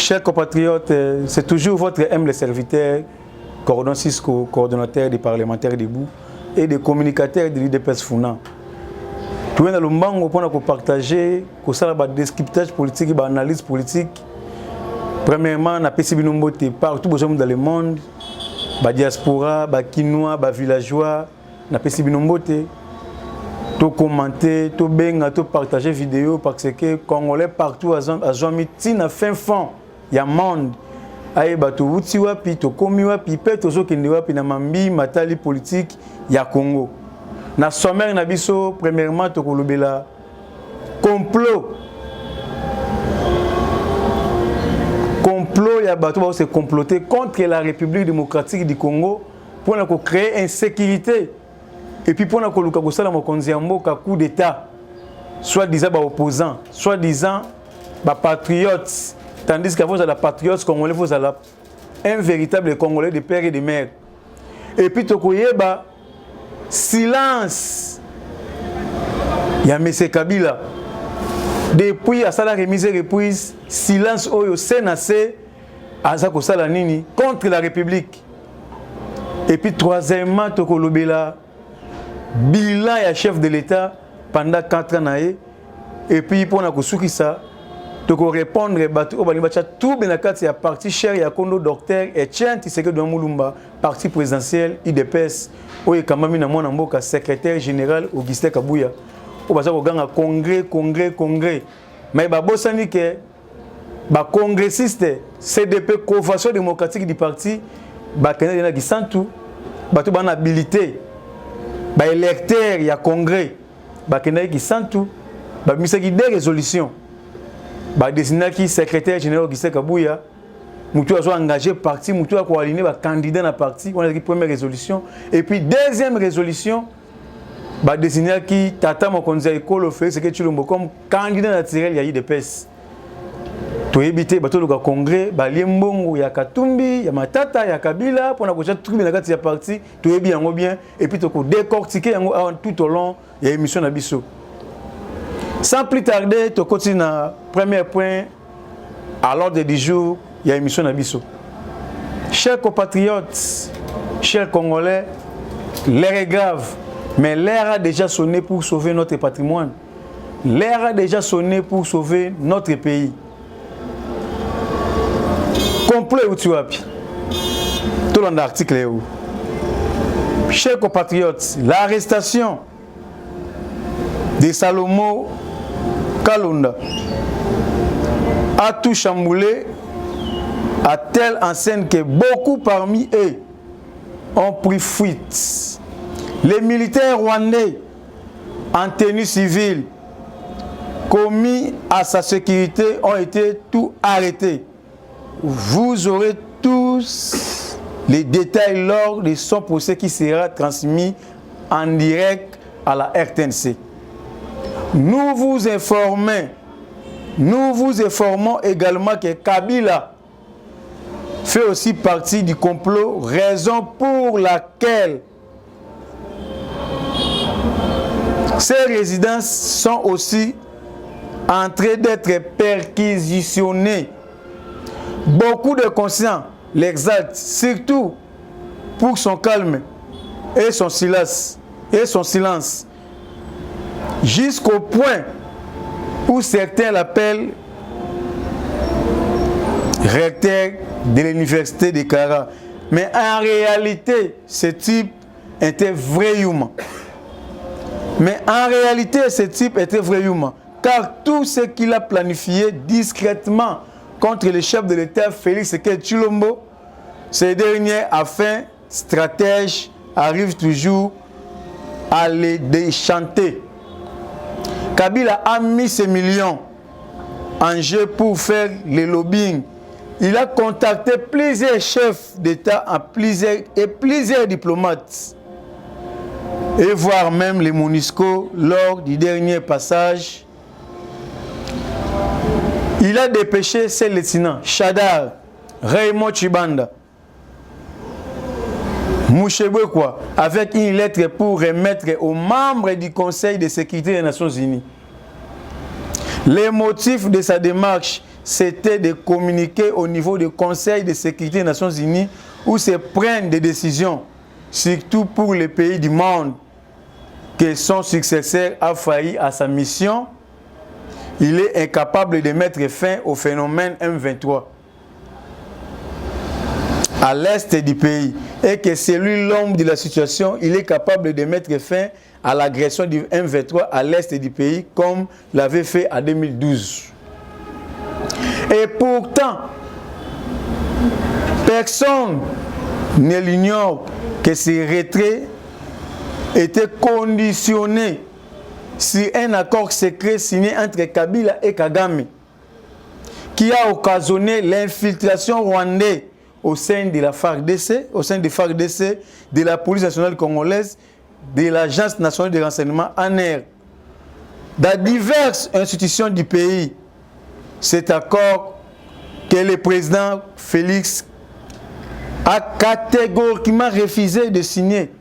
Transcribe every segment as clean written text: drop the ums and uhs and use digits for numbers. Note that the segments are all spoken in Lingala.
Chers compatriotes, c'est toujours votre humble serviteur, Cordon Cisco, coordonnateur des parlementaires debout et des communicateurs de l'IDPS Funa. Tout le monde pour partager le descriptage politique et l'analyse politique. Premièrement, on a PCB partout dans le monde, la diaspora, les Kinois, les villageois, on a PCB to commenter, to benga, to partager vidéo parce que Congolais partout à Zomitin à fin fond, il y a monde. Aïe bato wuti wapi, to komi wapi, pe to zo kende wapi na mambi matali politique ya Congo. Na sommaire na biso premièrement to kolobela complot ya bato ba se comploter contre la République démocratique du Congo pour na ko créer insécurité. Et puis pour que vous ayez un coup d'État, soit disant opposants, soit disant patriotes, tandis qu'avant les patriotes congolais, vous avez un véritable Congolais de père et de mère. Et puis vous avez silence. Il y a M. Kabila. Depuis à la remise et reprise, silence au CNC contre la République. Et puis troisièmement, vous avez bilan ya chef de l'État pendant 4 ans et puis pour na kusuki ça to répondre batu obalibacha tout benakati ya parti cher ya kondo docteur Etienne Tshisekedi Mulumba parti présidentiel IDPS oye kamami na mwana mboka secrétaire général Augustin Kabuya obaza ko ganga congrès mais ba bosani ke ba congressiste CDP Convention démocratique du parti ba kenela na gisantu batu bana habilité ba électeur ya congrès ba kenaki ki santu ba misaki des résolutions ba desinaki secrétaire général Augustin Kabuya mutu azo engagé parti mutu ko aligner ba candidat na parti on a dit première résolution et puis deuxième résolution ba desinaki tata mokonzi ekolo Félix Tshisekedi Tshilombo comme candidat naturel ya IDPS to éviter bato le congrès ba liembongo ya Katumbi ya Matata ya Kabila pour na kocha tribu na kati ya parti to yebi yango bien et puis to ko décortiquer yango tout au long ya émission na biso. Sans plus tarder to continue na premier point à l'ordre du jour ya émission na biso. Chers compatriotes, chers Congolais, l'heure est grave, mais l'heure a déjà sonné pour sauver notre patrimoine. L'heure a déjà sonné pour sauver notre pays. Complot ou tu as tout l'article. Chers compatriotes, l'arrestation de Salomo Kalunda a tout chamboulé à telle enseigne que beaucoup parmi eux ont pris fuite. Les militaires rwandais en tenue civile commis à sa sécurité ont été tout arrêtés. Vous aurez tous les détails lors de son procès qui sera transmis en direct à la RTNC. Nous vous informons également que Kabila fait aussi partie du complot, raison pour laquelle ces résidences sont aussi en train d'être perquisitionnées. Beaucoup de conscients l'exaltent, surtout pour son calme et son silence, jusqu'au point où certains l'appellent recteur de l'université de Kara. Mais en réalité, ce type était vrai humain. Car tout ce qu'il a planifié discrètement contre le chef de l'État Félix Tshisekedi Tshilombo, ce dernier, afin stratège, arrive toujours à les déchanter. Kabila a mis ses millions en jeu pour faire le lobbying. Il a contacté plusieurs chefs d'État et plusieurs diplomates, et voire même les MONUSCO lors du dernier passage. Il a dépêché ses lieutenants, Chadar, Raymond Chibanda, Mouchebekwa, avec une lettre pour remettre aux membres du Conseil de sécurité des Nations Unies. Les motifs de sa démarche c'était de communiquer au niveau du Conseil de sécurité des Nations Unies où se prennent des décisions, surtout pour les pays du monde, que son successeur a failli à sa mission. Il est incapable de mettre fin au phénomène M23 à l'est du pays et que c'est lui l'homme de la situation, il est capable de mettre fin à l'agression du M23 à l'est du pays comme l'avait fait en 2012. Et pourtant, personne ne l'ignore que ces retraits étaient conditionnés sur un accord secret signé entre Kabila et Kagame qui a occasionné l'infiltration rwandaise au sein de la FARDC, au sein des FARDC, de la police nationale congolaise, de l'Agence nationale de renseignement ANR, dans diverses institutions du pays. Cet accord que le président Félix a catégoriquement refusé de signer.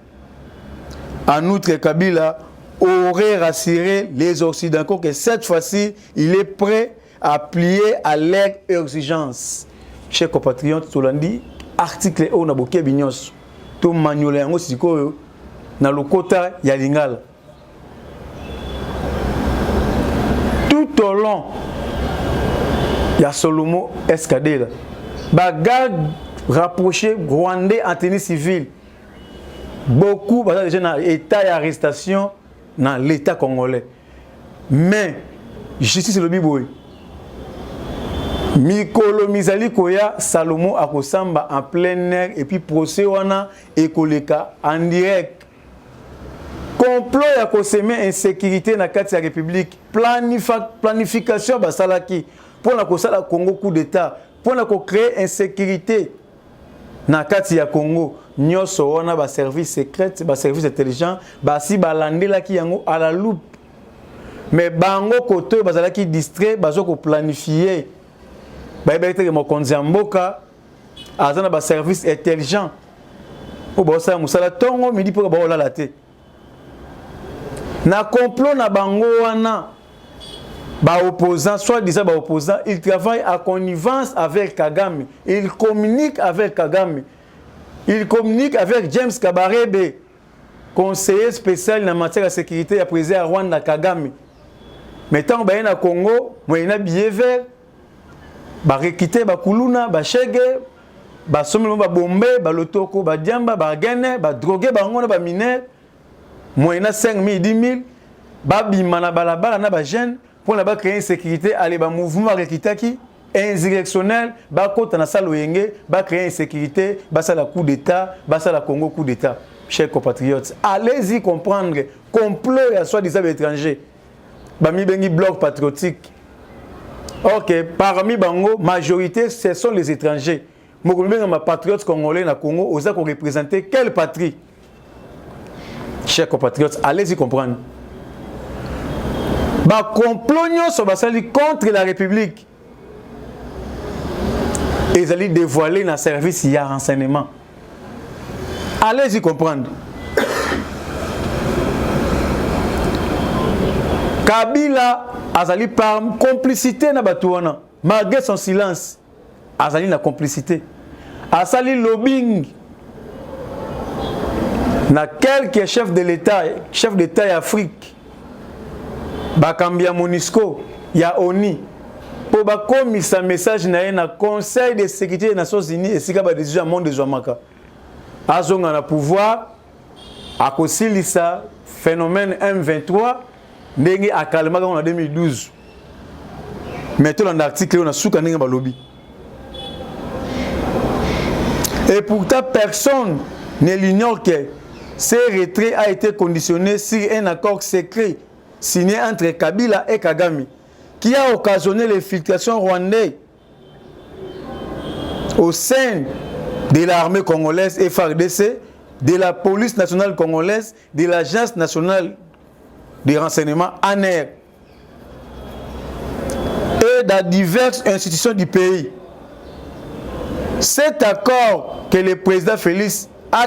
En outre, Kabila aurait rassuré les Occidentaux que cette fois-ci, il est prêt à plier à leur exigence. Chers compatriotes, Tolandi, article O na boké binyos, to manuel yango sikoyo na lokota ya lingala. Tout au long, ya Solomo Escadela, bagarre rapproché rwandais en tenue civile. Beaucoup de gens dans l'état d'arrestation dans l'état congolais. Mais justice le biboy. Mikolo Mizali Koya Salomo Akosamba en plein air et puis procès wana ekoleka en direct. Complot ya koseme insécurité na kati ya République, planification basalaki pour na kosala Congo coup d'état, pour na ko créer insécurité na kati ya Congo. Nyoso wana ba service secret, ba service intelligent, ba si balandela ki yango à la loupe. Mais bango koto bazalaki distrait, bazoko planifier. Ba ebete mo konzamboka azana ba service intelligent. Po ba sa musala tongo midi po ba olala te. Na complot na bango wana ba opposant, soit disant ba opposant, il travaille à connivence avec Kagame, il communique avec Kagame. Il communique avec James Kabarebe, conseiller spécial en matière de sécurité à président à Rwanda Kagame. Mais tant que na Congo, moi il a billet vert, ba rekité ba kuluna, ba chege, ba somelo ba bombe, ba lotoko, ba diamba, ba gene, ba drogué, ba ngona ba miner. Moi il a 5 000, 10 000, ba bimana balabala na ba jeune pour la ba créer une sécurité aller ba mouvement rekitaki. Insurrectionnel, ba kota na salo yenge, ba créer insécurité, ba ça la coup d'état, ba ça la Congo coup d'état. Chers compatriotes, allez-y comprendre complot et à soi-disant étrangers. Ba mi bengi bloc patriotique. OK, parmi bango, majorité ce sont les étrangers. Mo ko benga ma patriotes congolais na Congo, osa ko représenter quelle patrie? Chers compatriotes, allez-y comprendre. Ba complot nyonso basali contre la République. Et ils allaient dévoiler dans le service, il y a renseignement. Allez-y comprendre. Kabila azali par complicité na batouana, malgré son silence, azali na complicité. Azali lobbying na quelques chefs de l'État, chef d'État Afrique, Bakambia Monisco, ya ONI. Pour commettre un message na Conseil de sécurité des Nations Unies et si ba décision monde de Jamaica. Azonga na pouvoir a kosilisa phénomène M23 ndenge akalema en 2012. Mettons dans l'article on a souka ndenge ba lobby. Et pourtant personne ne l'ignore que ce retrait a été conditionné sur un accord secret signé entre Kabila et Kagame, qui a occasionné l'infiltration rwandaise au sein de l'armée congolaise FARDC, de la police nationale congolaise, de l'Agence nationale de renseignement ANR et dans diverses institutions du pays. Cet accord que le président Félix a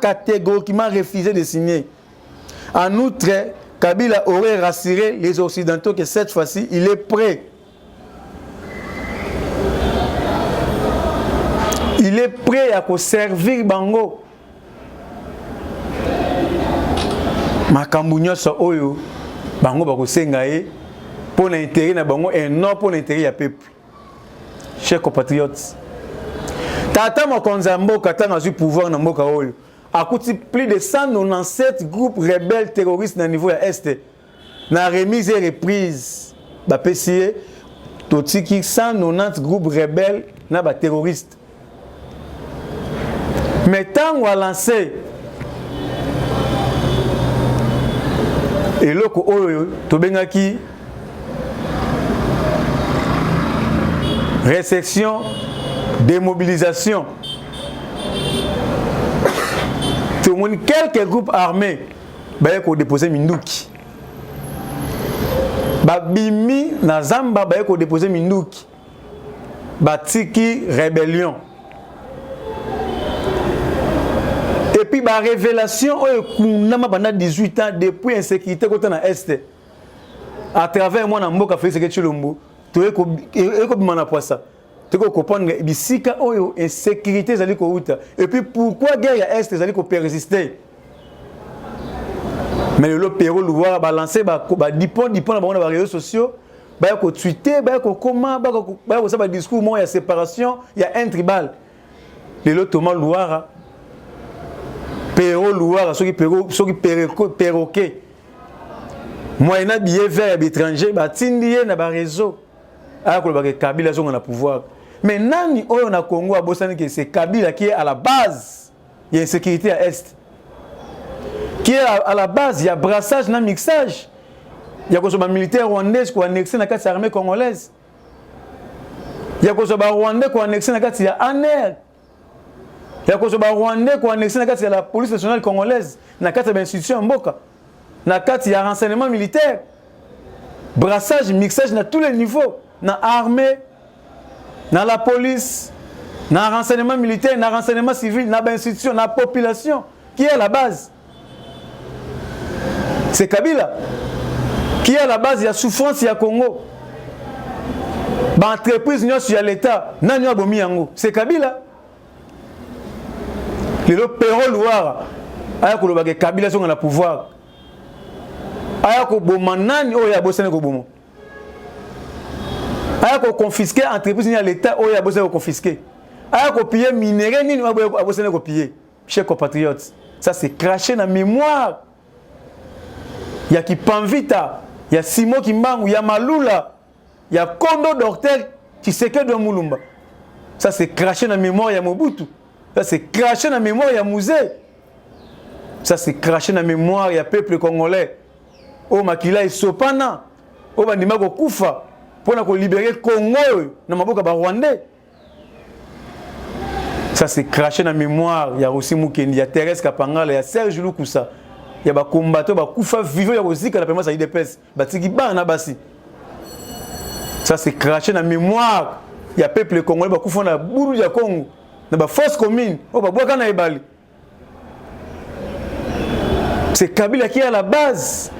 catégoriquement refusé de signer. En outre, Kabila aurait rassuré les Occidentaux que cette fois-ci, il est prêt est prêt à servir bango. Makambu nyonso oyo bango bakosenga ye pour l'intérêt na bango et non pour l'intérêt ya peuple. Chers compatriotes, tata mokonzi mboka tanga zu pouvoir na mboka oyo akuti plus de 197 groupes rebelles terroristes na niveau ya est na remise et reprise ba PCA totiki 190 groupes rebelles na ba terroristes. Mais tant a lancé et loko oyo tobengaki réception, démobilisation. Tout le monde, quelques groupes armés, ont déposé Minduki. Bimi Nazamba, ont déposé Minduki. Batiki rébellion. Et puis, la révélation, pendant 18 ans, depuis l'insécurité côté dans l'Est, à travers moi, dans Mboka Félix Chilombo, tu es comme ça. Tu comprendre bisika oyo insécurité zali ko uta et puis pourquoi guerre à est zali ko persister. Mais le Péro Louara balancer ba dipon na ba réseaux sociaux ba ko tweeter ba ko comment ba ko ça ba discours moi il y a séparation il y a un tribal. Le Thomas Louara Péro Louara ceux qui perroquet moi na billet vers l'étranger ba tindie na ba réseau a ko ba Kabila zonga na pouvoir. Mais nani oyo na Congo a bossani que c'est Kabila qui est à la base. Il y a insécurité à est. Qui est à la base, il y a brassage na mixage. Il y a quoi militaire rwandais qui annexé na carte armée congolaise. Il y a quoi rwandais qui annexé na carte ya ANR. Il y a quoi rwandais qui annexé na carte ya la police nationale congolaise, na carte de l'institution mboka. Na carte ya renseignement militaire. Brassage, mixage à tous les niveaux, na armée, na la police, na renseignement militaire, na renseignement civil, na institution, na population, qui est à la base. C'est Kabila. Qui est à la base, il y a souffrance, il y a Congo. Ba entreprise n'y a sur l'État, n'a a bomi yango. C'est Kabila. Le Péro Louara, aya ko lobake Kabila son na pouvoir. Aya ko bomanani o ya bosene ko bomo. Aya ko confisquer entreprise ni à l'état o ya bosene ko confisquer. Aya ko piller minerai ni a bosene ko piller. Chers compatriotes, ça c'est craché dans mémoire. Il y a Kipamvita, il y a Simo Kimbangu, il y a Malula, il y a Kondo Docteur qui sait que de Moulumba. Ça c'est craché dans mémoire, il y a Mobutu. Ça c'est craché dans mémoire, il y a Mouzé. Ça c'est craché dans mémoire, il y a peuple congolais. Oh Makila et Sopana. Oh Bandima Kufa. Pour libérer Congo, dans Maboka Rwandais. Ça c'est craché dans mémoire, il y a aussi Mukendi, il y a Thérèse Kapangala, il y a Serge Lukusa. Il y a des combattants, des Koufa vivants, il y a aussi qu'on appelle ça IDPS. Ça c'est craché dans la mémoire. Il y a peuple congolais, des Koufa dans Bourou du Congo, dans la force commune. C'est Kabila qui est à la base.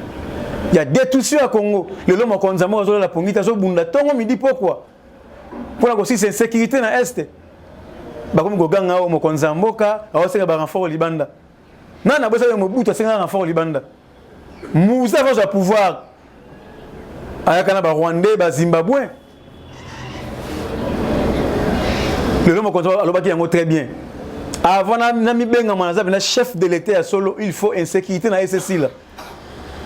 Il y a des touchés à Congo. Le l'homme a consommé la pongita, so bunda tongo midi pourquoi? Pour la aussi c'est sécurité dans l'est. Comme Goganga au Konzamboka, a aussi un renfort au Libanda. Non, on a besoin de Mobutu, c'est un renfort au Libanda. Moussa va pouvoir. Ayakana Rwandais, Zimbabwe. Le nom contrôle Alobaki yango très bien. Avant Nami Benga Manaza, le chef de l'État à Solo, il faut insécurité dans SSI là.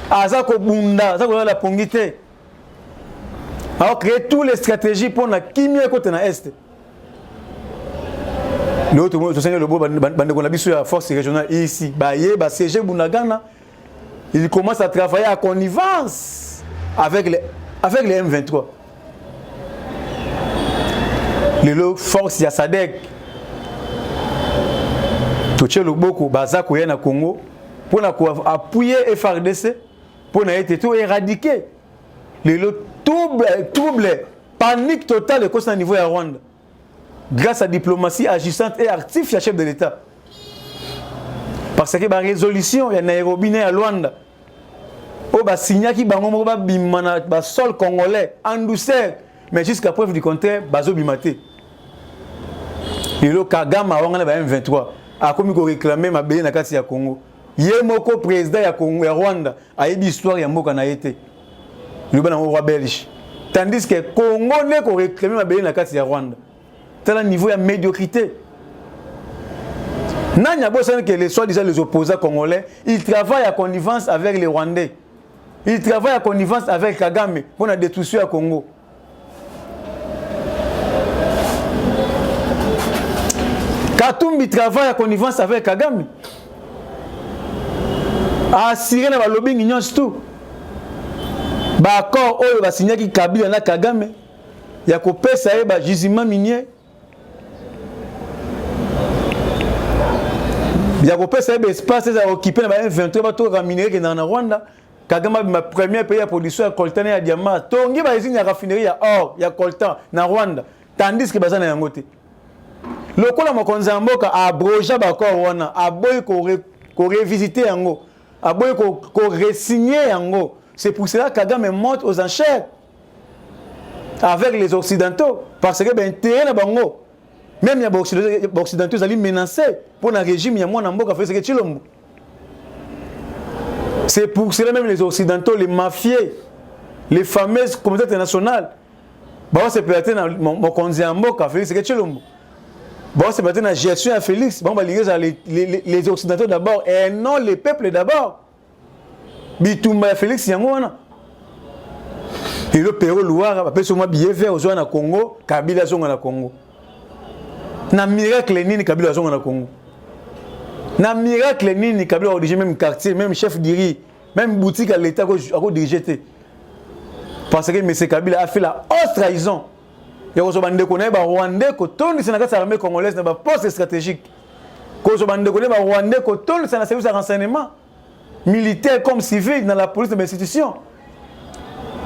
Azako Bunda, ça la pongité. Alors créer toutes les stratégies pour la kimia côté dans est. L'autre mot, le beau bande la force régionale ici, Baye, CG Bunagana, il commence à travailler à connivence avec les M23. Les forces Yassadek, Touché le Boko, Bazako Yana Congo, pour appuyer FRDC, pour être tout éradiqué. Le trouble, panique totale de cause au niveau de Rwanda. Grâce à la diplomatie agissante et active, le chef de l'État. Parce que la résolution, il y a Nairobi à Luanda. Il y a signé qui le sol congolais en douceur. Mais jusqu'à preuve du contraire, il y a le Kagame a wangana ba M23 a komi ko réclamer mabele na kati ya Congo ye moko président ya Congo ya Rwanda a yebi histoire ya mboka na yete le bana roi belge tandis que Congo ne ko réclamer mabele na kati ya Rwanda tel niveau ya médiocrité. Nanya bosan que les soi-disant les opposants congolais ils travaillent à connivence avec les Rwandais, ils travaillent à connivence avec Kagame pour la détruire à Congo. Katumbi travaille à connivence avec Kagame. Assuré na balobi nyons tout. Ba accord oyo ba signé ki Kabila na Kagame ya ko pesa e ba gisement minier. Ya ko pesa e espace za occuper na ba 23 ba to raminerie ke na Rwanda. Kagame ma premier pays à production ya coltan ya diamant. Tongi ba izini ya raffinerie ya or ya coltan na Rwanda. Tandis que bazana yango te. Lokola mokonzi mboka abroja ba accord wana aboyi ko revisiter yango. Aboyi ko resigner yango. C'est pour cela que Kagame monte aux enchères avec les Occidentaux. Parce que l'intérêt na bango, même les Occidentaux allaient menacer pour le régime ya mwana mboka fait ce que Chilombo. C'est pour cela même les Occidentaux, les mafieux, les fameuses communautés internationales, bah se peut-être na mokonzi mboka fait ce que Chilombo. Bah se peut-être na gestion à Félix, bah les Occidentaux d'abord et non les peuples d'abord. Bitumba Félix yango wana et le Pérou Loire après sur moi billet vert aux na Congo Kabila zonga na Congo na miracle nini Kabila zonga na Congo na miracle nini Kabila a dirigé même quartier même chef d'iri même boutique à l'état a dirigé parce que monsieur Kabila a fait la haute trahison ya ko bande connaît ba Rwandais ko tondi na kati armée congolaise na ba poste stratégique ko bande connaît ba Rwandais ko tondi na service de renseignement militaires comme civils dans la police de l'institution.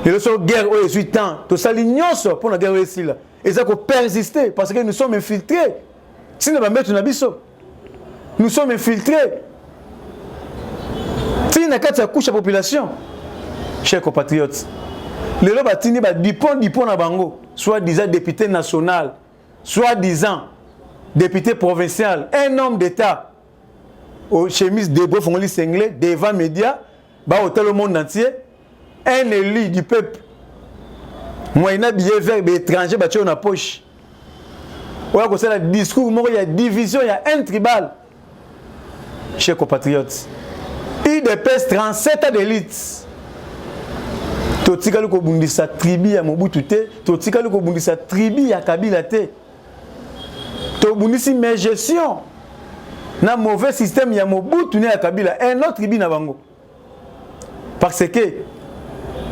Et le guerre où je suis temps, tout ça l'ignorance pour la guerre ici là. Et ça peut persister parce que nous sommes infiltrés. Si nous ne mettre une abisso, nous sommes infiltrés. Si nous avons couche la population, chers compatriotes, les gens batini ba dipon na bango, soit disant député national, soit disant député provincial, un homme d'État. Aux chemises de beau fongoli cinglé devant médias, bah au le monde entier, un élu du peuple, moyen billet vert étranger battu dans la poche. Ouais, comme ça le discours, il y a division, il y a un tribal. Chers compatriotes, IDPS 37 ans d'élite. Totika ko bundisa tribu ya Mobutu te, totika ko bundisa tribu ya Kabila te. To bundisi mes gestion. Na mauvais système ya Mobutu ne ya Kabila un autre tribu na bango parce que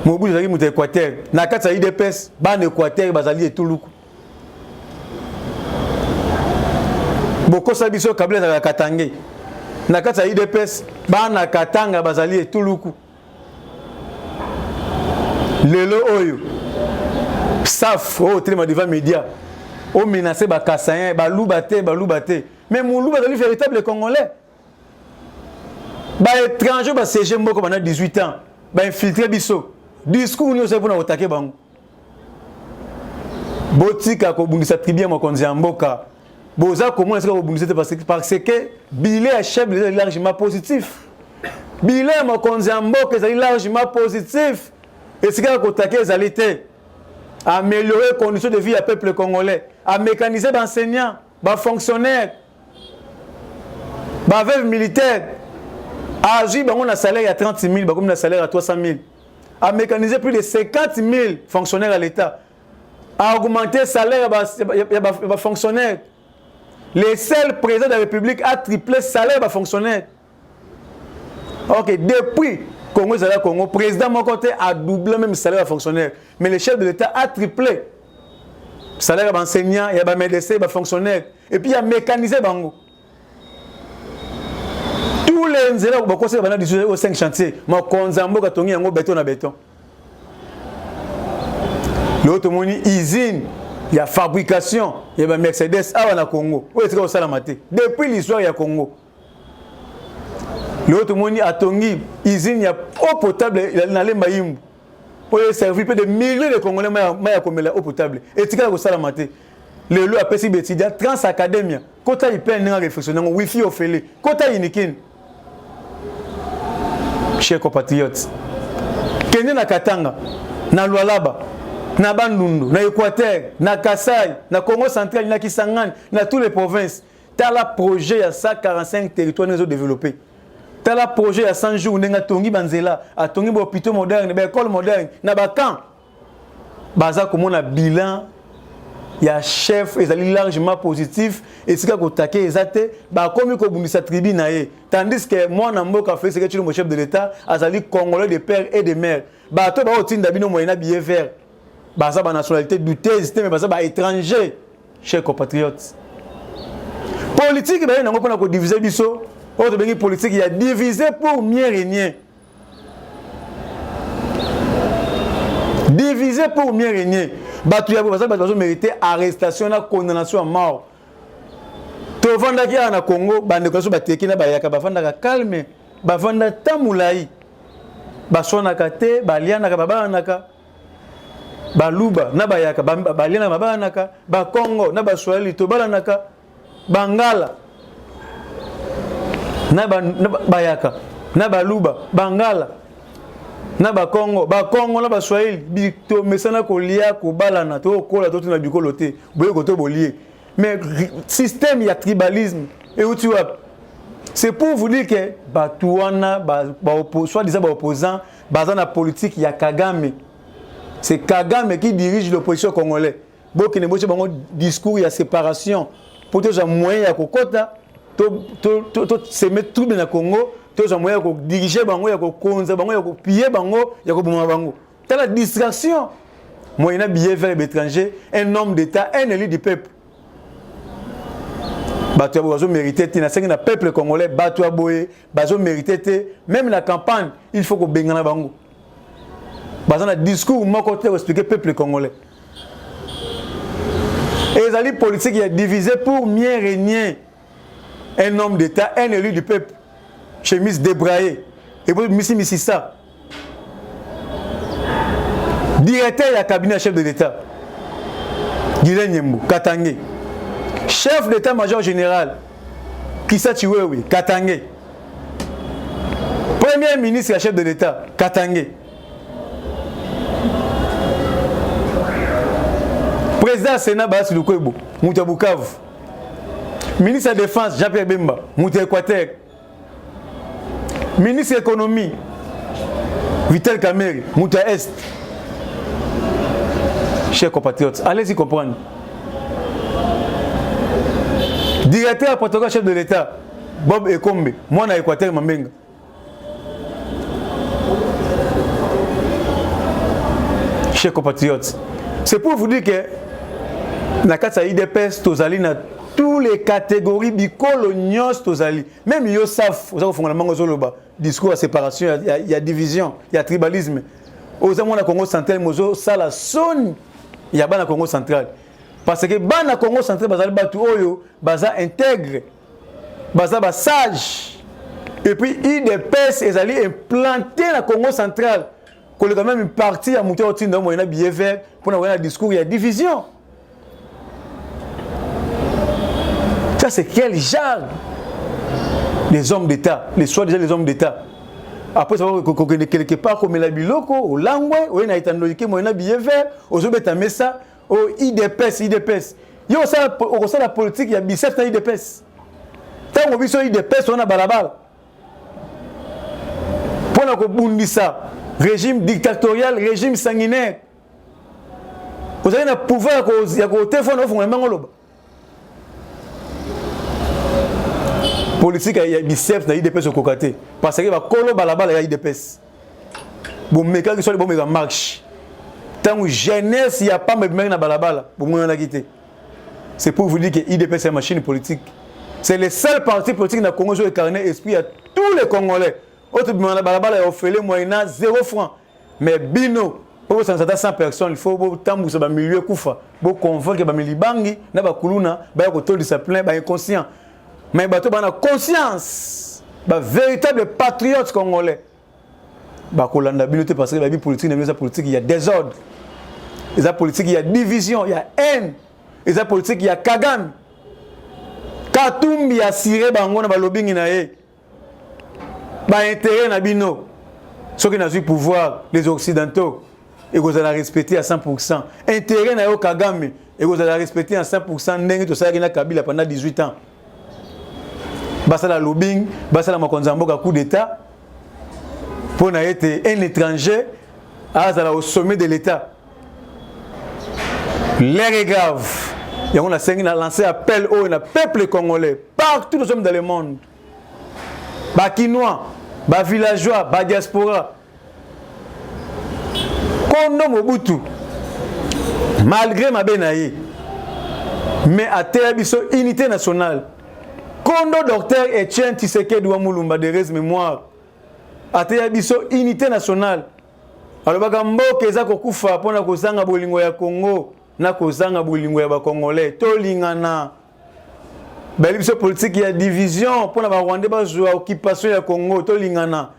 Mobutu zali muta Équateur na kati ya IDPS ban Équateur bazali etuluku boko sabiso Kabila za Katange na kati ya IDPS ban na Katanga bazali etuluku lelo oyo saf o télé devant média o menacer ba Kassayen ba lubate mais mon loup est un véritable Congolais. Bah étranger bah CG Mboko pendant 18 ans, bah infiltré biso. Discours nous c'est pour nous attaquer bango. Botika ko bundisa tribu ya mokonzi mboka. Boza comment est-ce que vous bundisa parce que bilan à chef est largement positif. Bilan mokonzi mboka est largement positif. Et ce qu'on attaquer les alités, améliorer les conditions de vie à peuple congolais, à mécaniser les enseignants, les fonctionnaires. Bah veuve militaire a agi on a salaire à 30 000 bah comme un salaire à 300 000 a mécanisé plus de 50 000 fonctionnaires à l'État a augmenté le salaire à fonctionnaires les seuls présidents de la République a triplé le salaire à fonctionnaires. Ok depuis Congo président mon côté a doublé même le salaire à fonctionnaires mais le chef de l'État a triplé le salaire à enseignants et à médecins et à fonctionnaires et puis il a mécanisé bango. Tous les nzela ko conseil bana 5 chantiers ma konzambo ka tongi yango béton na béton l'autre moni usine il y a fabrication il y a Mercedes à na Congo où est-ce que ça la maté depuis l'histoire ya Congo l'autre moni a tongi usine il y a eau potable na lemba yimbu pour servir plus de milliers de Congolais ma ya komela eau potable et tika ko ça la maté le lo apesi betidia trans academia kota ipe nga réflexion ngo wifi ofele kota inikin. Chers compatriotes, kende na Katanga, na Lualaba, na Bandundu, na Équateur, na Kassai, na Congo central, na Kisangani, na toutes les provinces. T'as le projet à 145 territoires nous développés. T'as le projet à 100 jours, n'a tongi banzela, a tongi bo hôpitaux modernes, ba école moderne, na ba camp. Baza comme on a bilan, il y a chef, ils sont largement positif, et c'est qu'on attaque exacté, bah comme ko bundisa tribu naé. Tandis que moi na mboka fait c'est que tu le chef de l'État, azali congolais de père et de mère. Bah toi ba otin dabino moyena billet vert. Bah ça ba nationalité douteuse, mais bah ça ba étranger, chers compatriotes. Politique ben nango pona ko diviser biso, autre bengi politique il y a divisé pour mieux régner. Divisé pour mieux régner. Batu ya basa bazo mériter arrestation na condamnation à mort. To vanda ki na Congo bande ko so bateki na bayaka bafanda ka calme, bafanda tamulai. Basona kate, baliana ka babana ka. Baluba na bayaka baliana babana ka, ba Congo na baswahili to balana ka. Bangala na bayaka na baluba Bangala na ba Congo na ba Swahili bito mesana ko lia ko balana to kola to na bikolo te boye ko to bolier mais système ya tribalisme et où tu vois c'est pour vous dire que batuana soit disant ba opposant bazan na politique ya Kagame, c'est Kagame qui dirige l'opposition congolaise bokene boche bango discours ya séparation pour tous les moyens à kokota to se mettre tout dans Congo tous les moyens à diriger bango ya kokonza bango ya piller bango ya koboma bango t'as la distraction moyen à billet vers l'étranger un homme d'état un élu du peuple bato bazo mériter na sengi na peuple congolais bato aboye bazo mériter même la campagne il faut ko bengana bango bazana discours moi côté expliquer peuple congolais. Et les politiques qui est divisé pour mieux régner. Un homme d'État, un élu du peuple, chemise débraillée. Et pour Missi ça. Directeur du cabinet chef de l'État, Guilain Nyembo, Katangé. Chef d'état-major général, Kissa Chiwewe, Katangé. Premier ministre et chef de l'État, Katangé. Président Sénat Bassou Lukwebo, Mouta Bukavu. Ministre de la Défense Jean-Pierre Bemba, Mouta Équateur. Ministre de l'Économie Vital Kamerhe, Mouta Est. Chers compatriotes, allez-y comprendre. Directeur protocole chef de l'État, Bob Ekombe, moi na Équateur Mambenga. Chers compatriotes, c'est pour vous dire que na kata IDPS tozali na tous les catégories bikolo nyos tozali même yo saf oza kofunga na mango zoloba discours à séparation il y a division il y a tribalisme oza mona Congo central mozo sala son ya bana Congo central parce que bana Congo central bazali batu oyo baza intègre baza ba sage et puis IDPS ezali implanté na Congo central qu'on quand même une partie à monter au tin dans moyen billet vert pour avoir un discours il y a division. Ça c'est quel genre des hommes d'État, les soi-disant les hommes d'État. Après ça va quelque part comme la biloko au langwe ou na itandolike moyen billet vert aux obeta messa au IDPS. Yo ça au ça la politique il y a bicep na IDPS. Tant on biso IDPS on a balabala. Pour na ko bundisa régime dictatorial, régime sanguinaire. Vous avez un pouvoir à côté de vous. Politique, il y a des biceps, il y a des IDPS au côté. Parce que Kolo Balabala, il y a IDPS. Bon, mais quand ils bon, marche. Tant que jeunesse, il n'y a pas de mec dans Balabala. C'est pour vous dire que l'IDPS est une machine politique. C'est le seul parti politique dans le Congo qui a incarné l'esprit à tous les Congolais. Autre Balabala a offert moyennant 0 francs. Mais Bino, pour 100 personnes, il faut que vous milieu koufa. Vous convaincre que les bangi, na ba kuluna, ba ko tol discipline, ba inconscient. Mais bato ba na conscience, ba véritable patriote congolais. Ba kolanda bino te parce que la vie politique, la politique, il y a désordre. La politique, il y a division, il y a haine. et la politique, il y a Kagame. Katumbi a siré bango na balobingi na ye. Ba intérêt na bino. Ceux qui n'ont eu pouvoir, les Occidentaux, et vous allez respecter à 100%. Intérêt na yo Kagame, et vous allez respecter à 100% ndenge to sala na Kabila pendant 18 ans. Basala lobbying, basala makonzamboka coup d'état. Pour na été un étranger au sommet de l'État. L'air est grave. Et on a lancé appel au peuple congolais, partout dans le monde. Bas Kinois, bas villageois, bas diaspora. Kondo Mobutu, malgré ma benaïe, mais à Téabiso, unité nationale. Kondo docteur Etienne Tshisekedi Ouamulumba de res mémoire. À Téabiso, unité nationale. Alors, bagambo keza kokufa pona kozanga bolingo ya Congo. Na kozanga bolingo ya ba Congolais tolingana bali biso politique ya division pona ba Rwandais ba jouer occupation ya Congo tolingana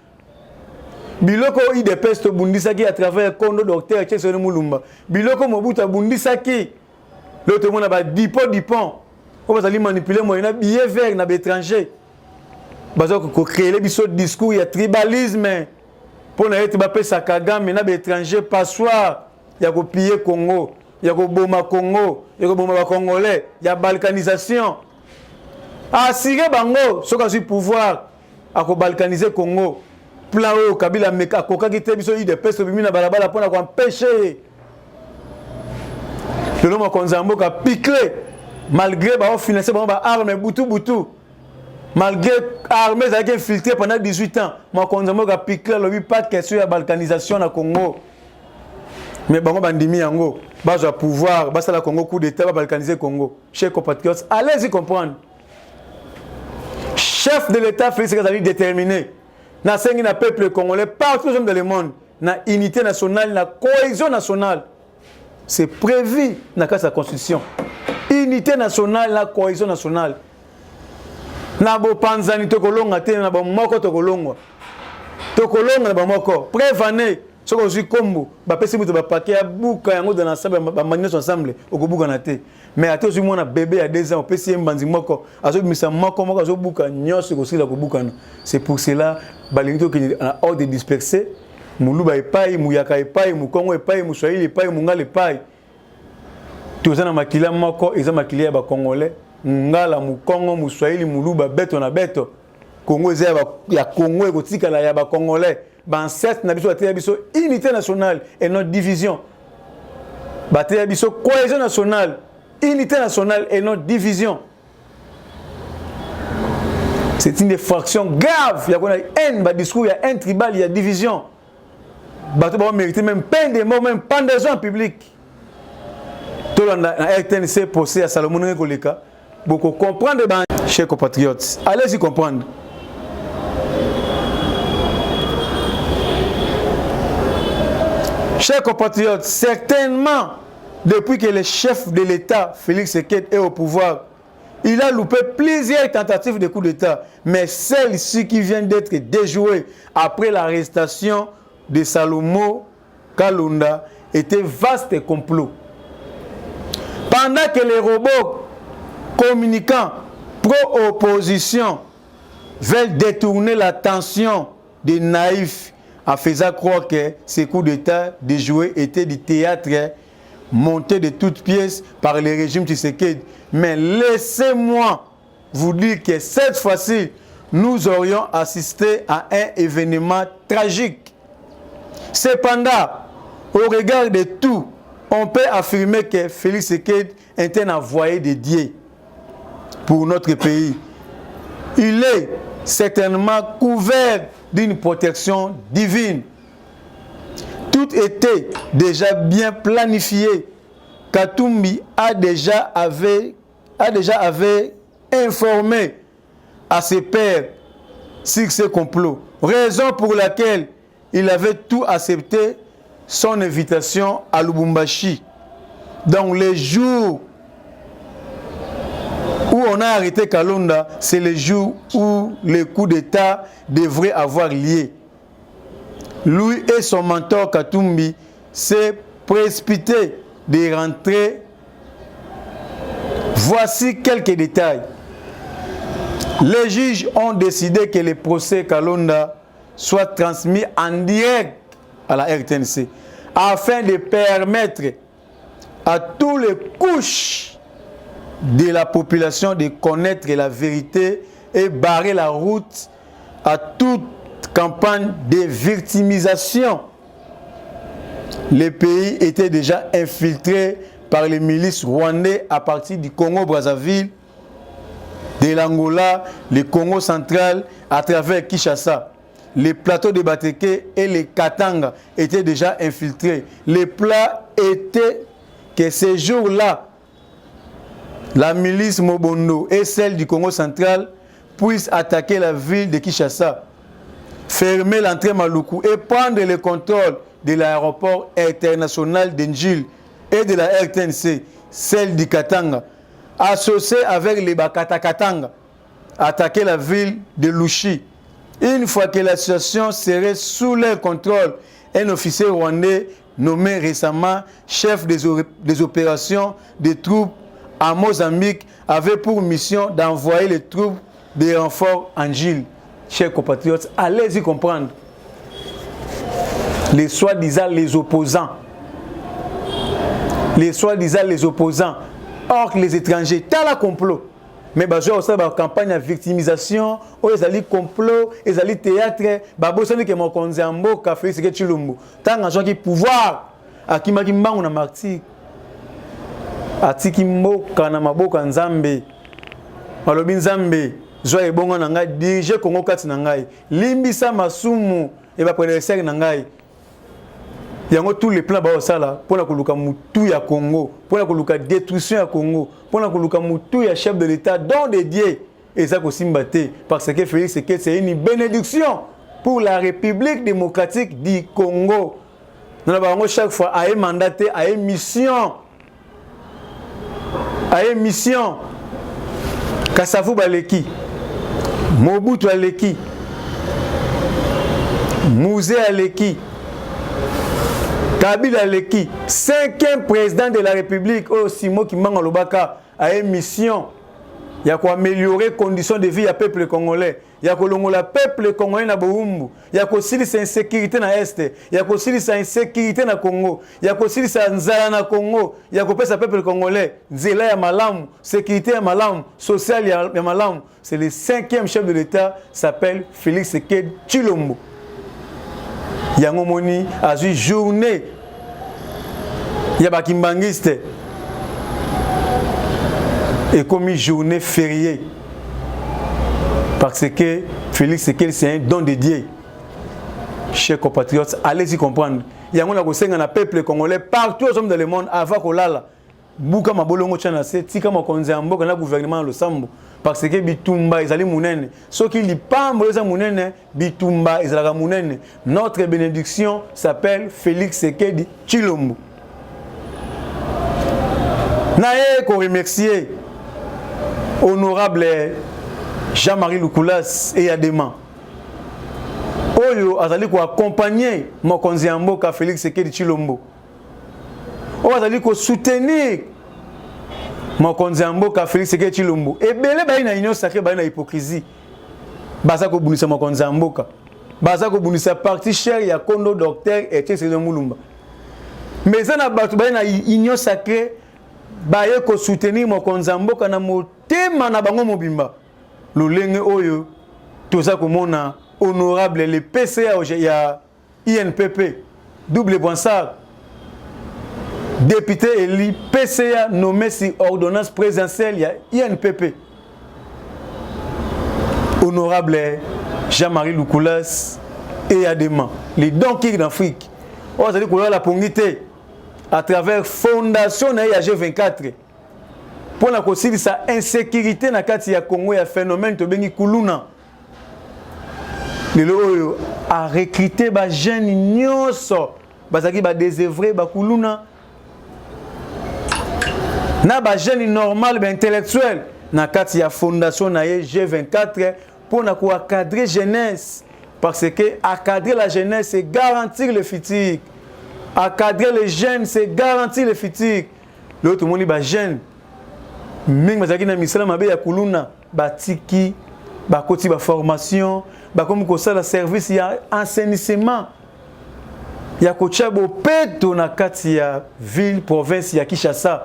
biloko IDPS to bundisaki à travers Kondo docteur Tchesone Mulumba biloko Mobutu bundisaki l'autre mona ba dipon ko bazali manipuler moyena billet vert na étranger bazo ko créer biso discours ya tribalisme pona ete ba pesa Kagame na étranger passoir ya ko piller Congo. Il y a Boma Congo, il y a Boma Congolais, il y a balkanisation. Assurer bango, ce qui a pouvoir à balkaniser Congo. Plan au Kabila Meka, Koka qui biso de peste bimina balabala pour empêcher. Le nom Konzambo a piqué malgré ba financer ba armes butu. Malgré armées qui infiltré pendant 18 ans, mon Konzambo a piqué le pas de question de balkanisation au Congo. Mais bango bandimi yango bazo pouvoir basa la Congo coup d'état va balkaniser Congo. Chers compatriotes, allez-y comprendre. Chef de l'État Félix Sekedi déterminé. Na sengi na peuple congolais partout dans le monde, na unité nationale, na cohésion nationale. C'est prévu dans sa constitution. Unité nationale, la cohésion nationale. Na bo panzani to kolonga te na bo moko to kolongwa. To kolonga na bo moko. Prévané ce que je combo, bah pesi muto bah paquet à bouka yango dans l'ensemble, bah maniner ensemble, au bouka na te. Mais à toi si mon bébé à 2 ans, pesi mbanzi moko, azo misa moko azo bouka nyos ko sila ko bouka. C'est pour cela bah les gens qui en ordre de disperser, muluba epai, muyaka epai, mukongo epai, muswahili epai, mungala epai. Tous na makila moko, eza makila ba congolais, ngala mukongo, muswahili, muluba beto na beto. Congo eza ya Congo e kotika la ya ba congolais. Ancêtre na biso ateya biso unité nationale et non division. Bateya biso cohésion nationale, unité nationale et non division. C'est une infraction grave. Il y a une haine, un discours, il y a un tribal, il y a division. Bateau va mériter même peine de mort, même pendaison en public. Tout le monde a RTNC procès à Salomon Ngoleka. Beaucoup comprendre, chers compatriotes. Allez-y comprendre. Chers compatriotes, certainement, depuis que le chef de l'État, Félix Sekedi, est au pouvoir, il a loupé plusieurs tentatives de coup d'État. Mais celle-ci qui vient d'être déjouée après l'arrestation de Salomon Kalunda était vaste complot. Pendant que les robots communicants pro-opposition veulent détourner l'attention des naïfs en faisant croire que ces coups d'État déjoués étaient du théâtre monté de toutes pièces par le régime Tshisekedi. Mais laissez-moi vous dire que cette fois-ci, nous aurions assisté à un événement tragique. Cependant, au regard de tout, on peut affirmer que Félix Sekedi est un envoyé de Dieu pour notre pays. Il est certainement couvert d'une protection divine. Tout était déjà bien planifié. Katumbi a déjà informé à ses pairs sur ce complot. Raison pour laquelle il avait tout accepté son invitation à Lubumbashi. Dans les jours où on a arrêté Kalunda, c'est le jour où le coup d'État devrait avoir lieu. Lui et son mentor Katumbi s'est précipité de rentrer Voici quelques détails. Les juges ont décidé que le procès Kalonda soit transmis en direct à la RTNC afin de permettre à toutes les couches de la population de connaître la vérité et barrer la route à toute campagne de victimisation. Le pays était déjà infiltré par les milices rwandais à partir du Congo-Brazzaville, de l'Angola, le Congo central, à travers Kinshasa. Les plateaux de Bateke et les Katanga étaient déjà infiltrés. Le plan était que ces jours-là, la milice Mobondo et celle du Congo central puissent attaquer la ville de Kinshasa, fermer l'entrée Maluku et prendre le contrôle de l'aéroport international d'Njil et de la RTNC, celle du Katanga, associée avec les Bakatakatanga, attaquer la ville de Lushi. Une fois que la situation serait sous leur contrôle, un officier rwandais nommé récemment chef des opérations des troupes à Mozambique avait pour mission d'envoyer les troupes de renforts en Gilles. Chers compatriotes, allez-y comprendre. Les soi-disant les opposants. Les soi-disant les opposants. Or que les étrangers, t'as la complot. Mais bazo aussi la campagne de victimisation, ils allaient complot, ils allaient théâtre, babosani que mon konzambo café c'est que Tshilombo. Tant un gens qui pouvoir à qui mbangu na martyr. Atiki mboka na maboka nzambe. Alobi nzambe, zo ebongo na ngai dirige Congo kati na ngai. Limbisa masumu et ba prédécesseur na ngai. Yango tous les plans ba osala pour la koluka mutu ya Congo, pour la koluka détruction ya Congo, pour la koluka mutu ya chef de l'État don dédié et ça ko simbate parce que Félix Tshisekedi c'est une bénédiction pour la République démocratique du Congo. Nous avons chaque fois à mandaté à mission. À mission. Kasavu baleki. Mobutu aleki. Mouzé aleki. Kabila Leki, 5e président de la République, Simo Kimbango Lobaka, a une mission. Il y a quoi améliorer les conditions de vie du peuple congolais. Il y a quoi le peuple congolais na Boumbu. Il y a quoi aussi l'insécurité na Est. Il y a quoi aussi l'insécurité na Congo. Il y a quoi aussi l'inzala na Congo. Il y a quoi le peuple congolais. Zela ya malam, sécurité ya malam, social ya malam. C'est le 5e chef de l'État, s'appelle Félix Tshisekedi Tshilombo. Yango moni a une journée ya bakimbangiste et comme une journée fériée parce que Félix Tshisekedi c'est un don de Dieu. Chers compatriotes, allez-y comprendre. Yango na kosenga na peuple congolais partout dans le monde avant kolala buka mabolongo tshana se tika makonzi ya mboka na gouvernement lo sambo parce que bitumba ezali munene soki lipambo eza munene bitumba ezalaka munene. Notre bénédiction s'appelle Félix Tshisekedi Tshilombo. Naye ko remercier honorable Jean-Marie Lukulas et Adema oyo azali ko accompagner mokonzi ya mboka Félix Tshisekedi Tshilombo. On va dire que soutenir mon konzamboka Félix Tshisekedi Tshilombo. Et belé ba ina union sacrée ba ina hypocrisie. Baza ko bunisa mon konzamboka. Baza ko bunisa parti cher ya Kondo docteur et Tshisekedi Mulumba. Mais ça na batu ba ina union sacrée ba ye ko soutenir mon konzamboka na motema na bango mobimba. Lolenge oyo toza ko mona honorable le PCA ya INPP double Bonsard. Député élu PCA nommé sur ordonnance présidentielle, il y a INPP. Honorable Jean-Marie Lukulas et Adema, les donkey d'Afrique. On va dire qu'on a la pongité à travers fondation de G24. Pour la cause de sa insécurité dans le Congo, il y a un phénomène de Kuluna. Les lois a recruté des jeunes nyoso, qui ont désœuvré Kuluna. Na ba jeune normal ba intellectuel na kati ya fondation na G24 pour na ko cadrer jeunesse parce que accadrer la jeunesse c'est garantir le futur. Accadrer les jeunes c'est garantir le futur. L'autre monde ba jeune mingi bazaki na misala mabe ya kuluna batiki bakoti ba formation bakomi kosala service ya assainissement ya kotia bopeto na kati ya ville province ya Kinshasa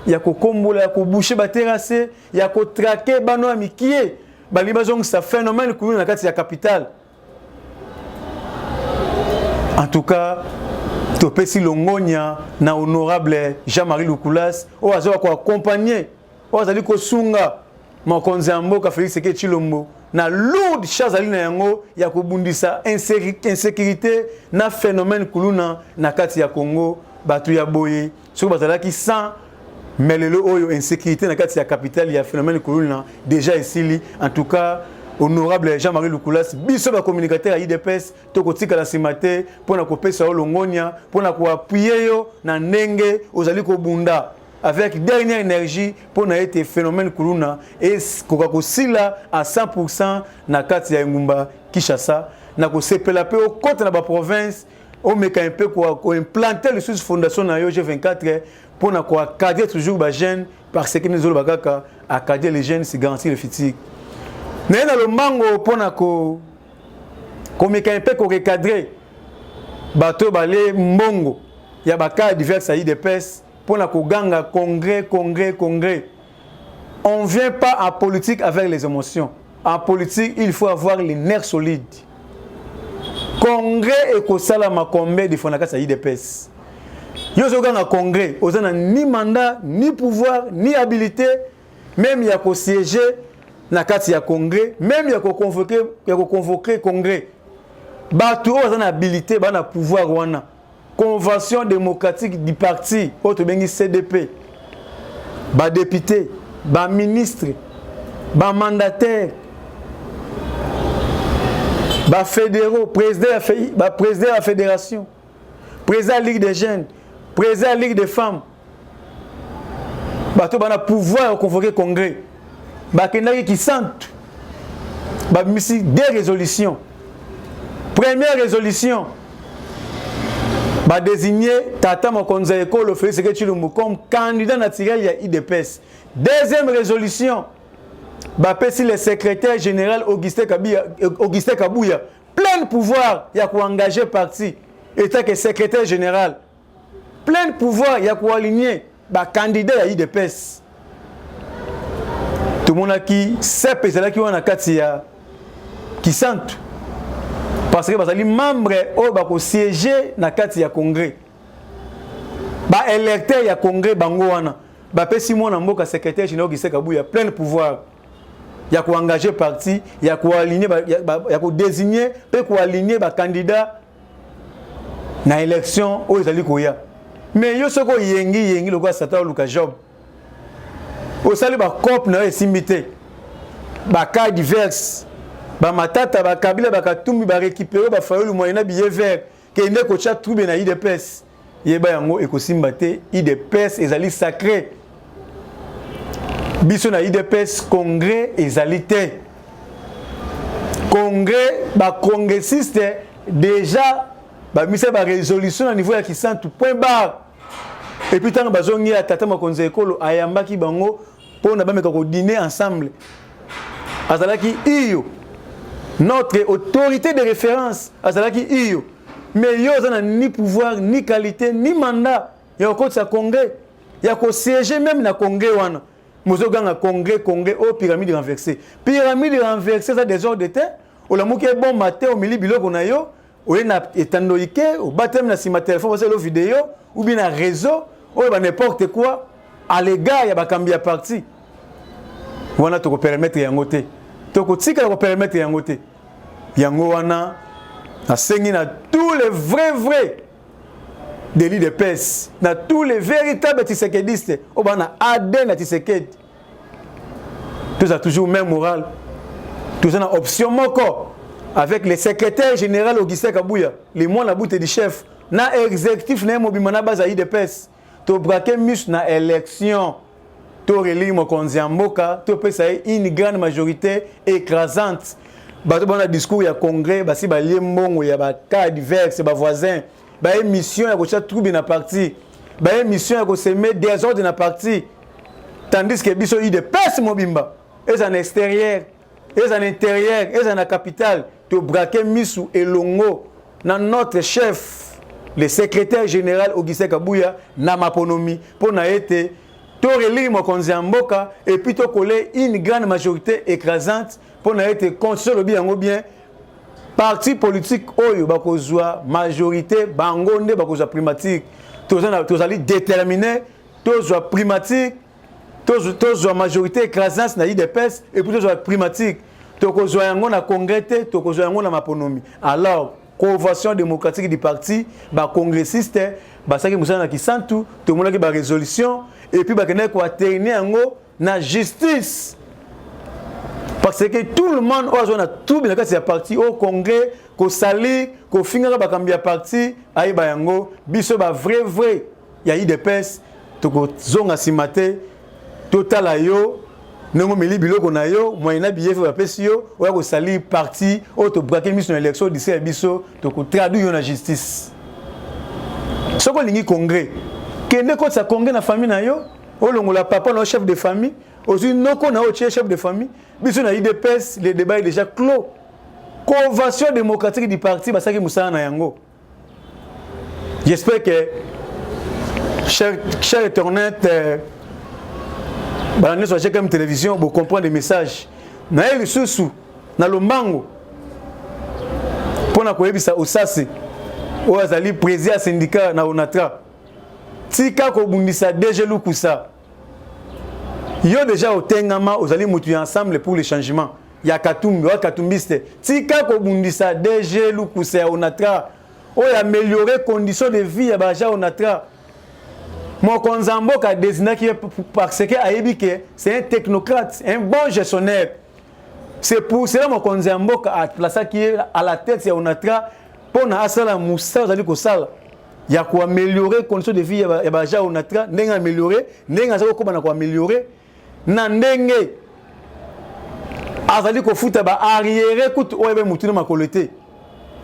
ya kokombola ya koboucher baterrasse ya kotrake bano ya mikie bali bazongisa phénomène kuluna na kati ya capitale. En tout cas, topesi longonya na honorable Jean-Marie Lukulas o azo ko accompagner o azali ko sunga mokonzi ya mboka Félix Tshisekedi Tshilombo na lourde charge ali na yango ya kobundisa insécurité na phénomène kuluna na kati ya Congo batu ya boye soko bazalaki sans mais lelo oyo insécurité na kati ya capitale ya phénomène kuluna déjà ici. En tout cas, honorable Jean-Marie Lukulas biso ba communicateur à IDPS tokotika la simate pona kopesa olongonya pona ko appuyer yo na ndenge ozali ko bunda avec dernière énergie pona ete phénomène kuluna et kokakosila à 100% na kati ya ngumba Kinshasa na ko sepela pe au côté na ba province o meka un peu ko implanter le sous fondation na yo G24 pona ko cadrer toujours ba jeunes parce que nous olobaka ka acadrer les jeunes c'est garantir le futur. Nena le mango pona ko meka un peu ko recadrer bato balé mbongo ya baka divers à IDPS pona ko ganga congrès. On vient pas en politique avec les émotions. En politique, il faut avoir les nerfs solides. Congrès et ko sala makombe de fonaka sa IDPS. Yo zo ganga congrès, ozana ni mandat, ni pouvoir, ni habilité, même ya ko siéger na kati ya congrès, même ya ko convoquer congrès. Bato ozana habilité, ba na pouvoir wana. Convention démocratique du parti, autre bengi CDP. Ba député, ba ministre, ba mandataire, ba fédéraux, président de la fédération, président de la Ligue des jeunes, président de la Ligue des femmes. Bato bana pouvoir convoquer congrès. Ba kendaki qui sente. Ba misi des résolutions. Première résolution. Ba désigner Tata Mokonza Ekolo Félix Tshisekedi Tshilombo comme candidat naturel à IDPS. Deuxième résolution. Ba pesi le secrétaire général Augustin Kabouya plein pouvoir ya ko engager parti état que secrétaire général. Plein pouvoir ya ko aligner ba candidat à IDPS. Tout le monde qui sait que qui wana kati ya qui sente parce que bazali membre o ba ko siéger na kati ya congrès. Ba électeur ya congrès bango wana ba pesi mona mboka secrétaire général Augustin Kabouya plein pouvoir ya ko engager parti ya ko aligner ya ko désigner pe ko aligner ba candidat na élection o ezali koya. Mais yo soko yengi lokwa sata luka job o sali ba cop na esimbité ba cas divers ba matata ba kabila ba katumbi ba récupérer ba fayolu moyena billet vert ke inde ko cha trouble na IDPS yeba yango ekosimba te. IDPS ezali sacré biso na IDPS congrès ezali te. Congrès ba congressiste déjà ba mise ba résolution à niveau ya kisantu point barre. Et puis tant bazongi ya Tata Mokonzi Ekolo ayambaki bango pona ba meka ko dîner ensemble. Azalaki iyo notre autorité de référence azalaki iyo. Mais yo zana ni pouvoir ni qualité ni mandat ya ko sa congrès ya ko siéger même na congrès wana. Mozo ganga congrès au pyramide renversée. Pyramide renversée ça désordre de terre. O la muke bon matin au milieu biloko na yo. Ou na etandoike au baptême na sima téléphone c'est le vidéo ou bien na réseau ou bien n'importe quoi à l'égard ya bakambi ya parti wana to ko permettre yango te to ko tika ko permettre yango te yango wana na sengi na tous les vrais de l'IDPS na tous les véritables tshisekedistes au bana ADN na Tshisekedi tout a toujours même moral tout ça na option moko avec le secrétaire général Augustin Kabouya, les mois la boute du chef, na exécutif na mobimana base à IDPS, to braquer mus na élection, to relire Mokonzi Mboka, to pesa une grande majorité écrasante. Bato bona discours ya congrès, basi ba liembongo ya ba cas divers, ba voisins, ba émission ya ko cha trouble na parti, ba émission ya ko semer désordre na parti. tandis que biso UDPS mobimba et en extérieur et en intérieur et en la capitale to braquer misu elongo na notre chef le secrétaire général Augustin Kabouya na maponomi pour na été to relire mokonzi mboka et puis to coller une grande majorité écrasante pour na été constitution le bien bien parti politique oyo bakozwa majorité bangonde bakozwa primatique tozali déterminé tozwa primatique tozwa majorité écrasante na UDPS et puis tozwa primatique tokozwa yango na congrès te tokozwa yango na maponomi alors convention démocratique du parti ba congressiste basaki musana na kisantu to monaki ba résolution et puis ba kene ko atteindre yango na justice parce que tout le monde a tout bien que parti au congrès ko sali ko finga ba kambia parti ayi ba yango biso ba vrai ya UDPS to ko zonga simate total yo nengo meli biloko na yo moyena bief ba pesio o ya ko sali parti o to braquer mission élection d'ici biso to ko traduire yo na justice soko lingi congrès kende ko sa congrès na famille na yo o longola papa no chef de famille aussi noko na o chef de famille biso na UDPS le débat est déjà clos convention démocratique du parti basaki musana na yango j'espère que cher internet bana soit comme télévision pour comprendre les messages na eli susu na lombango pona koyebisa osasi o azali président syndicat na Onatra tika ko bundisa DG Lukusa yo déjà otengama ozali mutu ensemble pour le changement ya Katumbi wa Katumbiste tika ko bundisa DG Lukusa ya Onatra o améliorer conditions de vie ya baja Onatra. Mon Konzambo a désigné parce que Aïbike, c'est un technocrate, un bon gestionnaire. C'est pour cela que mon Konzambo a placé qui est à la tête de Onatra pour la Moussa, il y a quoi améliorer les conditions de vie à Baja Onatra, n'est améliorer, n'est améliorer, n'andenge. Azali ko futa ba arrière coûte oebe mutu na kolete.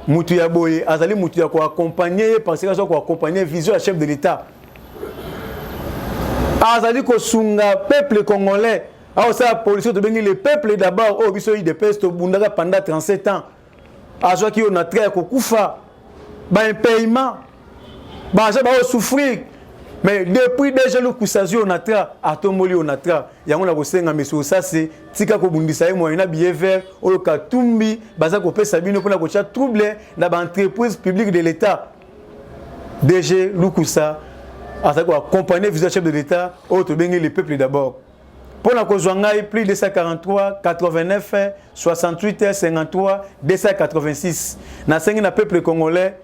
Mutu ya boye, azali mutu ya ko accompagner parce que ko accompagner vision à chef de l'État. Azali ko sunga peuple congolais a aussi la police de bengi le peuple d'abord au biso UDPS to bundaka pendant 37 ans azwa ki on a très ko kufa ba un paiement ba ja ba souffrir mais depuis déjà le kusazi on a tra atomboli on a tra yango na kosenga meso ça c'est tika ko bundisa mo ina billet vert o Katumbi baza ko pesa bino pona ko cha trouble na ba entreprise publique de l'État DG Lukusa à accompagner le chef de l'État, autre bien le peuple d'abord. Pour la cause plus de 243, 89, 68, 53, 286. Dans le peuple congolais,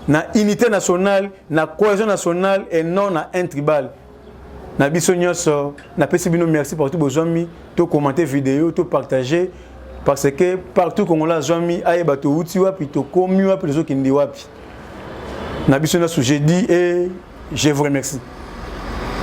na unité nationale, na cohésion nationale et non na un tribal. Na bisognoso, na pesibino merci pour tout vos amis, tout commenter vidéo, tout partager parce que partout congolais zomi aïba to uti wapi to komi wapi les autres qui ndi wapi. Na bisognoso jeudi et je vous remercie.